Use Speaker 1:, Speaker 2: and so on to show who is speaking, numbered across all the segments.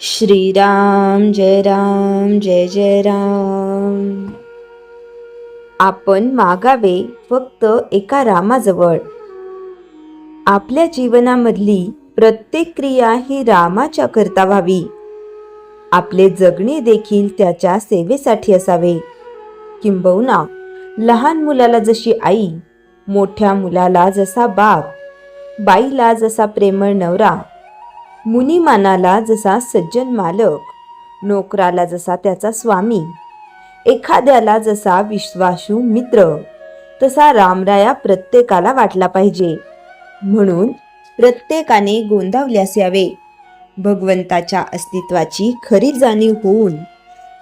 Speaker 1: श्रीराम जय राम जय जय राम. आपण मागावे फक्त एका रामाजवळ. आपल्या जीवनामधली प्रत्येक क्रिया ही रामाच्या करता व्हावी. आपले जगणे देखील त्याच्या सेवेसाठी असावे. किंबहुना लहान मुलाला जशी आई, मोठ्या मुलाला जसा बाप, बाईला जसा प्रेमळ नवरा, मुनिमानाला जसा सज्जन मालक, नोकराला जसा त्याचा स्वामी, एखाद्याला जसा विश्वासू मित्र, तसा रामराया प्रत्येकाला वाटला पाहिजे. म्हणून प्रत्येकाने गोंदावल्यास यावे. भगवंताच्या अस्तित्वाची खरी जाणीव होऊन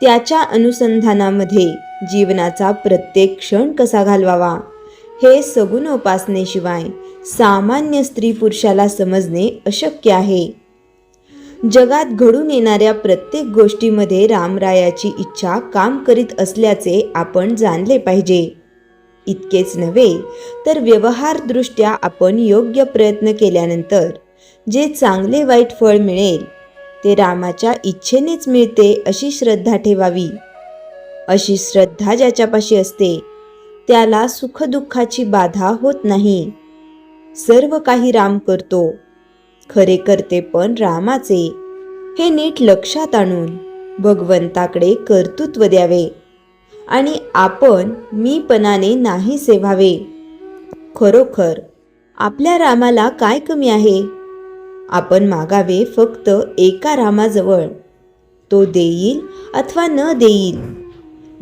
Speaker 1: त्याच्या अनुसंधानामध्ये जीवनाचा प्रत्येक क्षण कसा घालवावा हे सगुण उपासनेशिवाय सामान्य स्त्री पुरुषाला समजणे अशक्य आहे. जगात घडून येणाऱ्या प्रत्येक गोष्टीमध्ये रामरायाची इच्छा काम करीत असल्याचे आपण जाणले पाहिजे. इतकेच नव्हे तर व्यवहारदृष्ट्या आपण योग्य प्रयत्न केल्यानंतर जे चांगले वाईट फळ मिळेल ते रामाच्या इच्छेनेच मिळते अशी श्रद्धा ठेवावी. अशी श्रद्धा ज्याच्यापाशी असते त्याला सुखदुःखाची बाधा होत नाही. सर्व काही राम करतो, खरे करते पण रामाचे हे नीट लक्षात आणून भगवंताकडे कर्तृत्व द्यावे आणि आपण मीपणाने नाही सेवावे. खरोखर आपल्या रामाला काय कमी आहे? आपण मागावे फक्त एका रामाजवळ. तो देईल अथवा न देईल,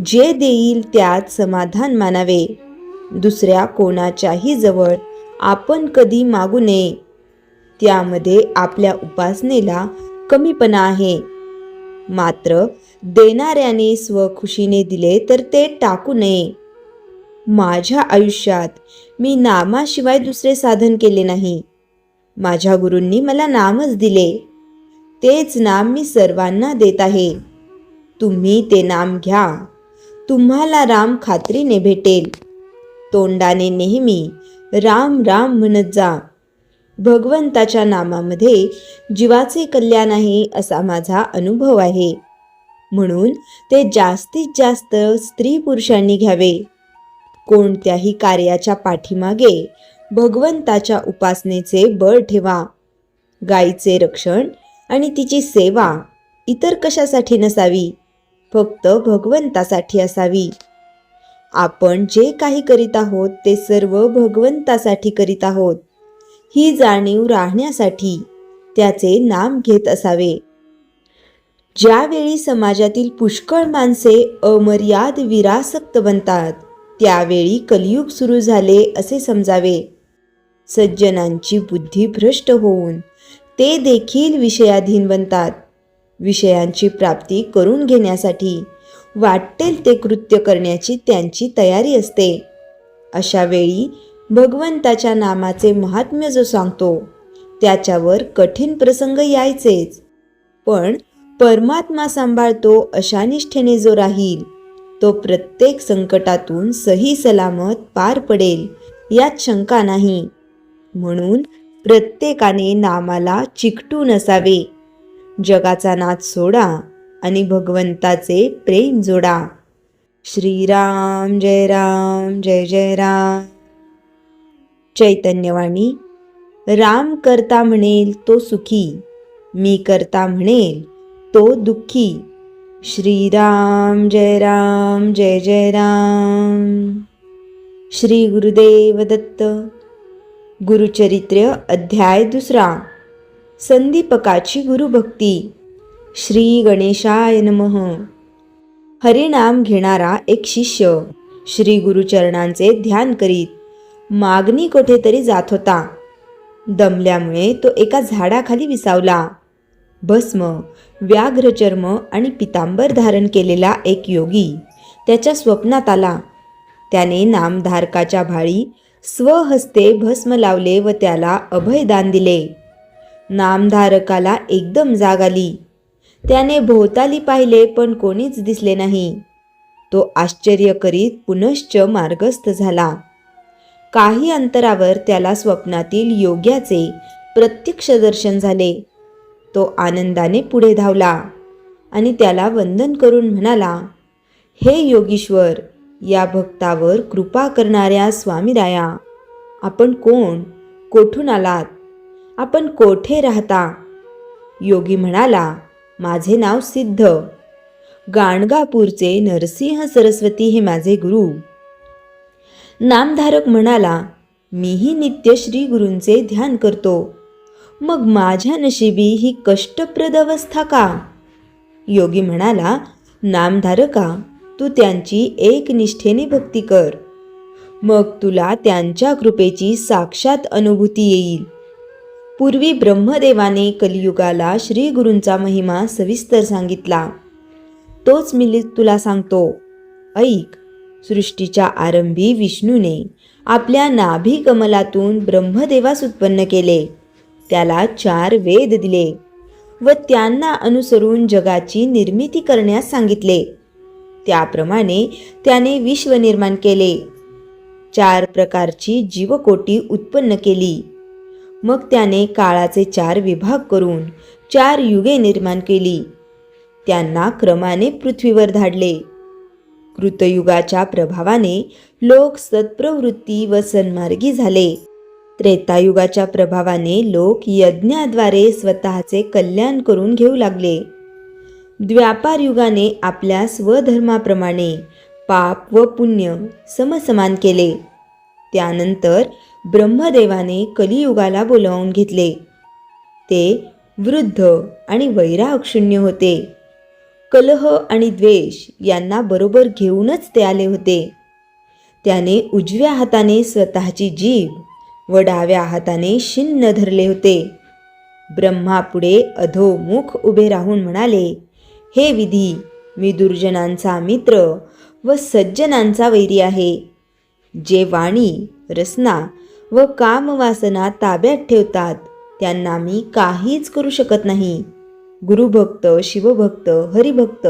Speaker 1: जे देईल त्यात समाधान मानावे. दुसऱ्या कोणाच्याही जवळ आपण कधी मागू नये. त्यामध्ये आपल्या उपासनेला कमीपणा आहे. मात्र देणाऱ्याने स्वखुशीने दिले तर ते टाकू नये. माझ्या आयुष्यात मी नामाशिवाय दुसरे साधन केले नाही. माझ्या गुरूंनी मला नामच दिले. तेच नाम मी सर्वांना देत आहे. तुम्ही ते नाम घ्या. तुम्हाला राम खात्रीने भेटेल. तोंडाने नेहमी राम राम म्हणत जा. भगवंताच्या नामामध्ये जीवाचे कल्याण आहे असा माझा अनुभव आहे. म्हणून ते जास्तीत जास्त स्त्री पुरुषांनी घ्यावे. कोणत्याही कार्याच्या पाठीमागे भगवंताच्या उपासनेचे बळ ठेवा. गायीचे रक्षण आणि तिची सेवा इतर कशासाठी नसावी, फक्त भगवंतासाठी असावी. आपण जे काही करीत आहोत ते सर्व भगवंतासाठी करीत आहोत ही जाणीव राहण्यासाठी त्याचे नाम घेत असावे. ज्यावेळी समाजातील पुष्कळ माणसे अमर्याद विरासक्त बनतात त्यावेळी कलियुग सुरू झाले असे समजावे. सज्जनांची बुद्धी भ्रष्ट होऊन ते देखील विषयाधीन बनतात. विषयांची प्राप्ती करून घेण्यासाठी वाटेल ते कृत्य करण्याची त्यांची तयारी असते. अशा वेळी भगवंताच्या नामाचे महात्म्य जो सांगतो त्याच्यावर कठीण प्रसंग यायचेच. पण परमात्मा सांभाळतो अशा निष्ठेने जो राहील तो प्रत्येक संकटातून सही सलामत पार पडेल यात शंका नाही. म्हणून प्रत्येकाने नामाला चिकटून असावे. जगाचा नाद सोडा आणि भगवंताचे प्रेम जोडा. श्रीराम जय राम जय जय राम. चैतन्यवाणी. राम करता म्हणेल तो सुखी, मी करता म्हणेल तो दुःखी. श्रीराम जय राम जय जय राम. श्री गुरुदेव दत्त. गुरुचरित्र अध्याय 2. संदीपकाची गुरुभक्ती. श्री गणेशाय नमः. हरिनाम घेणारा एक शिष्य श्री गुरुचरणांचे ध्यान करीत मागणी कोठेतरी जात होता. दमल्यामुळे तो एका झाडाखाली विसावला. भस्म, व्याघ्रचर्म आणि पितांबर धारण केलेला एक योगी त्याच्या स्वप्नात आला. त्याने नामधारकाच्या भाळी स्वहस्ते भस्म लावले व त्याला अभयदान दिले. नामधारकाला एकदम जाग आली. त्याने भोवताली पाहिले पण कोणीच दिसले नाही. तो आश्चर्य करीत पुनश्च मार्गस्थ झाला. काही अंतरावर त्याला स्वप्नातील योग्याचे प्रत्यक्ष दर्शन झाले. तो आनंदाने पुढे धावला आणि त्याला वंदन करून म्हणाला, हे योगीश्वर, या भक्तावर कृपा करणाऱ्या स्वामीराया, आपण कोण? कोठून आलात? आपण कोठे राहता? योगी म्हणाला, माझे नाव सिद्ध. गाणगापूरचे नरसिंह सरस्वती हे माझे गुरु. नामधारक म्हणाला, मीही नित्य श्री गुरूंचे ध्यान करतो. मग माझ्या नशिबी ही कष्टप्रद अवस्था का? योगी म्हणाला, नामधारका, तू त्यांची एकनिष्ठेने भक्ती कर. मग तुला त्यांच्या कृपेची साक्षात अनुभूती येईल. पूर्वी ब्रह्मदेवाने कलियुगाला श्री गुरूंचा महिमा सविस्तर सांगितला. तोच मी तुला सांगतो. ऐक. सृष्टीच्या आरंभी विष्णूने आपल्या नाभी कमलातून ब्रह्मदेवास उत्पन्न केले. त्याला 4 वेद दिले व त्यांना अनुसरून जगाची निर्मिती करण्यास सांगितले. त्याप्रमाणे त्याने विश्व निर्माण केले. 4 प्रकारची जीवकोटी उत्पन्न केली. मग त्याने काळाचे 4 विभाग करून 4 युगे निर्माण केली. त्यांना क्रमाने पृथ्वीवर धाडले. कृतयुगाच्या प्रभावाने लोक सत्प्रवृत्ती व सन्मार्गी झाले. त्रेतायुगाच्या प्रभावाने लोक यज्ञाद्वारे स्वतःचे कल्याण करून घेऊ लागले. द्व्यापार युगाने आपल्या स्वधर्माप्रमाणे पाप व पुण्य समसमान केले. त्यानंतर ब्रह्मदेवाने कलियुगाला बोलावून घेतले. ते वृद्ध आणि वैरागशून्य होते. कलह आणि द्वेष यांना बरोबर घेऊनच ते आले होते. त्याने उजव्या हाताने स्वतःची जीभ व डाव्या हाताने शिन्न धरले होते. ब्रह्मापुढे अधोमुख उभे राहून म्हणाले, हे विधी, मी दुर्जनांचा मित्र व सज्जनांचा वैरी आहे. जे वाणी, रसना व कामवासना ताब्यात ठेवतात त्यांना मी काहीच करू शकत नाही. गुरुभक्त, शिवभक्त, हरिभक्त,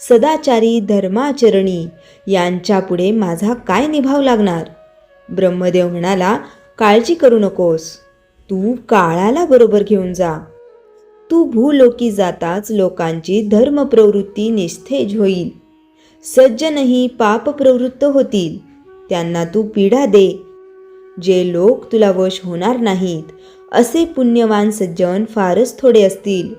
Speaker 1: सदाचारी, धर्माचरणी यांच्यापुढे माझा काय निभाव लागणार? ब्रह्मदेव म्हणाला, काळजी करू नकोस. तू काळाला बरोबर घेऊन जा. तू भूलोकी जाताच लोकांची धर्मप्रवृत्ती निस्तेज होईल. सज्जनही पापप्रवृत्त होतील. त्यांना तू पीडा दे. जे लोक तुला वश होणार नाहीत असे पुण्यवान सज्जन फारच थोडे असतील.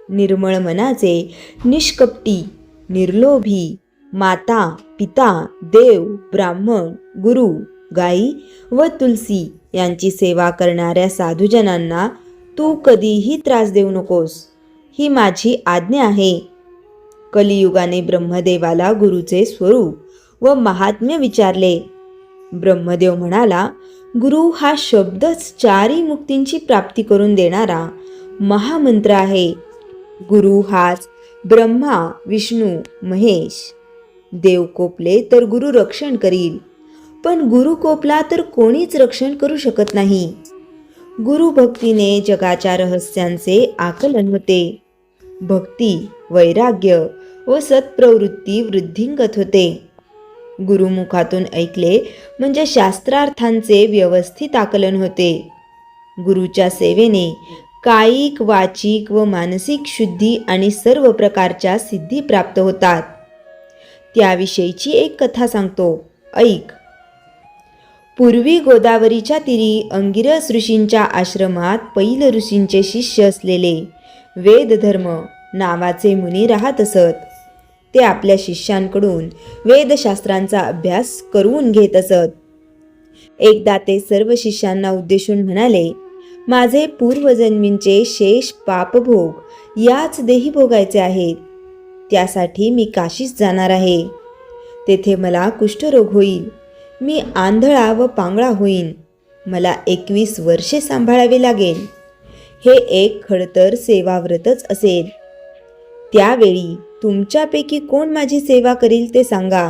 Speaker 1: निर्मळ मनाचे, निष्कपटी, निर्लोभी, माता, पिता, देव, ब्राह्मण, गुरु, गाई व तुलसी यांची सेवा करणाऱ्या साधुजनांना तू कधीही त्रास देऊ नकोस. ही माझी आज्ञा आहे. कलियुगाने ब्रह्मदेवाला गुरुचे स्वरूप व महात्म्य विचारले. ब्रह्मदेव म्हणाला, गुरु हा शब्दच 4 मुक्तींची प्राप्ती करून देणारा महामंत्र आहे. गुरु हाच ब्रह्मा, विष्णू, महेश. देव कोपले तर गुरु रक्षण करील, पण गुरु कोपला तर कोणीच रक्षण करू शकत नाही. गुरु भक्तीने जगाच्या रहस्यांचे आकलन होते. भक्ती, वैराग्य व सत्प्रवृत्ती वृद्धिंगत होते. गुरुमुखातून ऐकले म्हणजे शास्त्रार्थांचे व्यवस्थित आकलन होते. गुरुच्या सेवेने कायिक, वाचिक व मानसिक शुद्धी आणि सर्व प्रकारच्या सिद्धी प्राप्त होतात. त्याविषयीची एक कथा सांगतो, ऐक. पूर्वी गोदावरीच्या तीरी अंगिरस ऋषींच्या आश्रमात पैल ऋषींचे शिष्य असलेले वेदधर्म नावाचे मुनी राहत असत. ते आपल्या शिष्यांकडून वेदशास्त्रांचा अभ्यास करून घेत असत. एकदा ते सर्व शिष्यांना उद्देशून म्हणाले, माझे पूर्वजन्मींचे शेष पापभोग याच देही भोगायचे आहेत. त्यासाठी मी काशीस जाणार आहे. तेथे मला कुष्ठरोग होईल. मी आंधळा व पांगळा होईन. मला 21 वर्षे सांभाळावे लागेल. हे एक खडतर सेवाव्रतच असेल. त्यावेळी तुमच्यापैकी कोण माझी सेवा करील ते सांगा.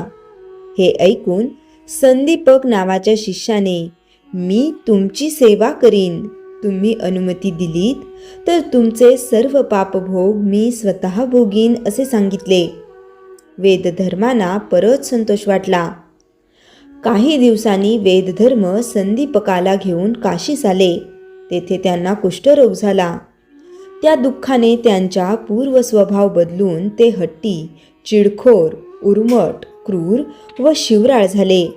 Speaker 1: हे ऐकून संदीपक नावाच्या शिष्याने, मी तुमची सेवा करीन. तुम्ही अनुमती दिलीत तर तुमचे सर्व पापभोग मी स्वतः भोगीन असे सांगितले. वेदधर्मांना परत संतोष वाटला. काही दिवसांनी वेदधर्म संदीपकाला घेऊन काशीस आले. तेथे त्यांना कुष्ठरोग झाला. त्या दुःखाने त्यांचा पूर्व स्वभाव बदलून ते हट्टी, चिडखोर, उर्मट, क्रूर व शिवराळ झाले.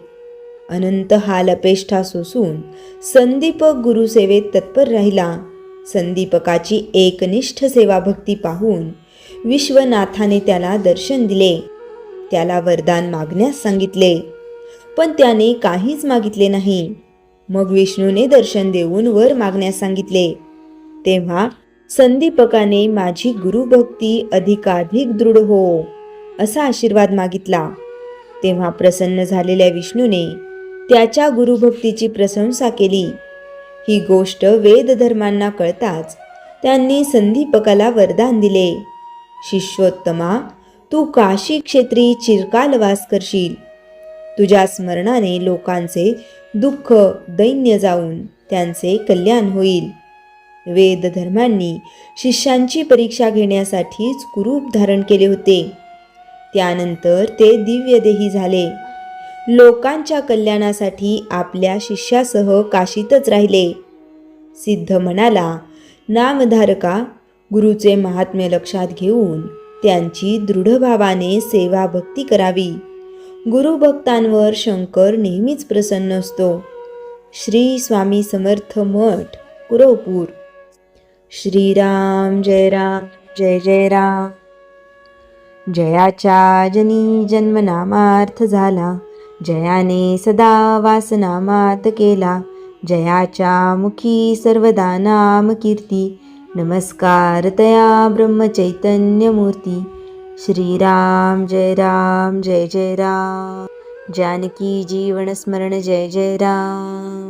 Speaker 1: अनंत हालअपेष्टा सोसून संदीपक गुरुसेवेत तत्पर राहिला. संदीपकाची एकनिष्ठ सेवाभक्ती पाहून विश्वनाथाने त्याला दर्शन दिले. त्याला वरदान मागण्यास सांगितले, पण त्याने काहीच मागितले नाही. मग विष्णूने दर्शन देऊन वर मागण्यास सांगितले. तेव्हा संदीपकाने माझी गुरुभक्ती अधिकाधिक दृढ हो असा आशीर्वाद मागितला. तेव्हा प्रसन्न झालेल्या विष्णूने त्याच्या गुरुभक्तीची प्रशंसा केली. ही गोष्ट वेदधर्मांना कळताच त्यांनी संदीपकाला वरदान दिले, शिष्योत्तमा, तू काशी क्षेत्री चिरकाल वास करशील. तुझ्या स्मरणाने लोकांचे दुःख दैन्य जाऊन त्यांचे कल्याण होईल. वेदधर्मांनी शिष्यांची परीक्षा घेण्यासाठीच कुरूप धारण केले होते. त्यानंतर ते दिव्यदेही झाले. लोकांच्या कल्याणासाठी आपल्या शिष्यासह काशीतच राहिले. सिद्ध म्हणाला, नामधारका, गुरुचे महात्म्य लक्षात घेऊन त्यांची दृढभावाने सेवा भक्ती करावी. गुरुभक्तांवर शंकर नेहमीच प्रसन्न असतो. श्री स्वामी समर्थ मठ, कुरवपूर. श्रीराम जय राम जय जय राम. जयाच्या जनी जन्मनामार्थ झाला, जयाने सदा वासनामात केला. जयाच्या मुखी सर्वदा नाम कीर्ती, नमस्कार तया ब्रह्मचैतन्य मूर्ती. श्रीराम जय राम जय जय राम. जानकी जीवन स्मरण जय जय राम.